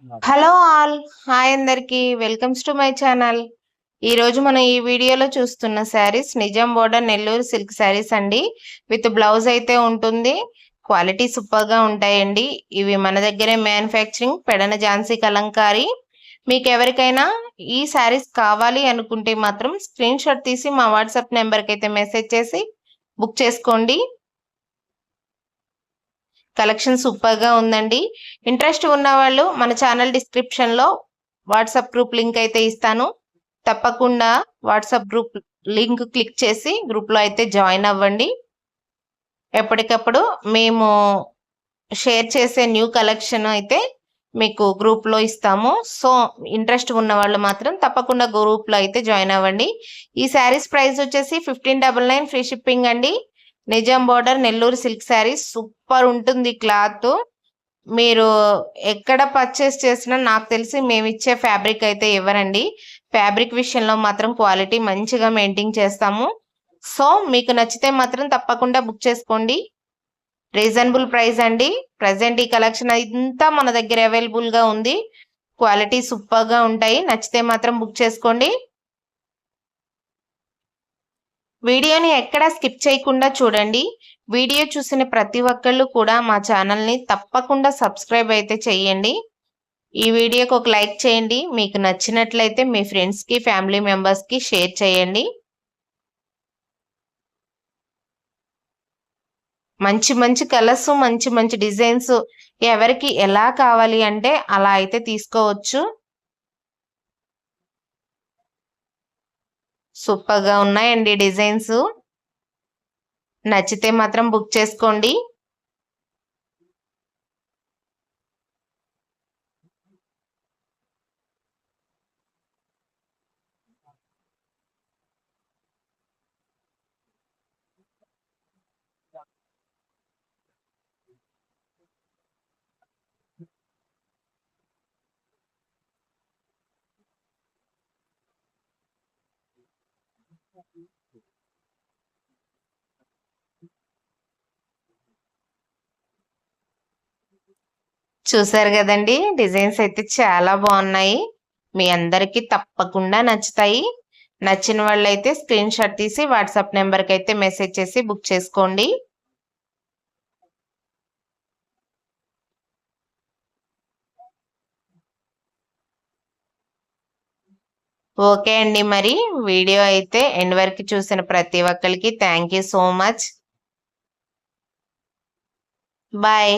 Hello all, hi అందరికి, welcomes to my channel. ఈరోజు మనం ఈ వీడియోలో చూస్తున్న శారీస్ నిజాం బోర్డర్ నెల్లూరు సిల్క్ శారీస్ అండి. విత్ బ్లౌజ్ అయితే ఉంటుంది. క్వాలిటీ సూపర్ గా ఉంటాయండి. ఇవి మన దగ్గరే మ్యానుఫ్యాక్చరింగ్, పెడన ఝాన్సీ కలంకారీ. మీకు ఎవరికైనా ఈ శారీస్ కావాలి అనుకుంటే మాత్రం స్క్రీన్ షాట్ తీసి మా వాట్సాప్ నెంబర్కి అయితే మెసేజ్ చేసి బుక్ చేసుకోండి. కలెక్షన్ సూపర్ గా ఉందండి. ఇంట్రెస్ట్ ఉన్న వాళ్ళు మన ఛానల్ డిస్క్రిప్షన్ లో వాట్సాప్ గ్రూప్ లింక్ అయితే ఇస్తాను. తప్పకుండా వాట్సాప్ గ్రూప్ లింక్ క్లిక్ చేసి గ్రూప్ లో అయితే జాయిన్ అవ్వండి. ఎప్పటికప్పుడు మేము షేర్ చేసే న్యూ కలెక్షన్ అయితే మీకు గ్రూప్ లో ఇస్తాము. సో ఇంట్రెస్ట్ ఉన్న వాళ్ళు మాత్రం తప్పకుండా గ్రూప్ లో అయితే జాయిన్ అవ్వండి. ఈ శారీస్ ప్రైస్ వచ్చేసి 1599 ఫ్రీ షిప్పింగ్ అండి. Nizam border Nellore silk saris super ఉంటుంది క్లాత్. మీరు ఎక్కడ పర్చేస్ చేసినా నాకు తెలిసి మేము ఇచ్చే ఫ్యాబ్రిక్ అయితే ఇవ్వరండి. ఫ్యాబ్రిక్ విషయంలో మాత్రం క్వాలిటీ మంచిగా మెయింటైన్ చేస్తాము. సో మీకు నచ్చితే మాత్రం తప్పకుండా బుక్ చేసుకోండి. రీజనబుల్ ప్రైస్ అండి. ప్రజెంట్ ఈ కలెక్షన్ అంతా మన దగ్గర అవైలబుల్ గా ఉంది. క్వాలిటీ సూపర్ గా ఉంటాయి. నచ్చితే మాత్రం బుక్ చేసుకోండి. వీడియోని ఎక్కడా స్కిప్ చేయకుండా చూడండి. వీడియో చూసిన ప్రతి ఒక్కళ్ళు కూడా మా ఛానల్ని తప్పకుండా సబ్స్క్రైబ్ అయితే చేయండి. ఈ వీడియోకి ఒక లైక్ చేయండి. మీకు నచ్చినట్లయితే మీ ఫ్రెండ్స్కి, ఫ్యామిలీ మెంబర్స్కి షేర్ చేయండి. మంచి మంచి కలర్స్, మంచి మంచి డిజైన్స్ ఎవరికి ఎలా కావాలి అంటే అలా అయితే తీసుకోవచ్చు. సూపర్ గా ఉన్నాయండి డిజైన్స్. నచ్చితే మాత్రం బుక్ చేసుకోండి. చూసారు కదండి, డిజైన్స్ అయితే చాలా బాగున్నాయి. మీ అందరికీ తప్పకుండా నచ్చుతాయి. నచ్చిన వాళ్ళైతే స్క్రీన్ షాట్ తీసి వాట్సాప్ నెంబర్కి అయితే మెసేజ్ చేసి బుక్ చేసుకోండి. ఓకే అండి, మరి వీడియో అయితే ఎండ్ వరకు చూసిన ప్రతి ఒక్కరికి thank you so much. Bye.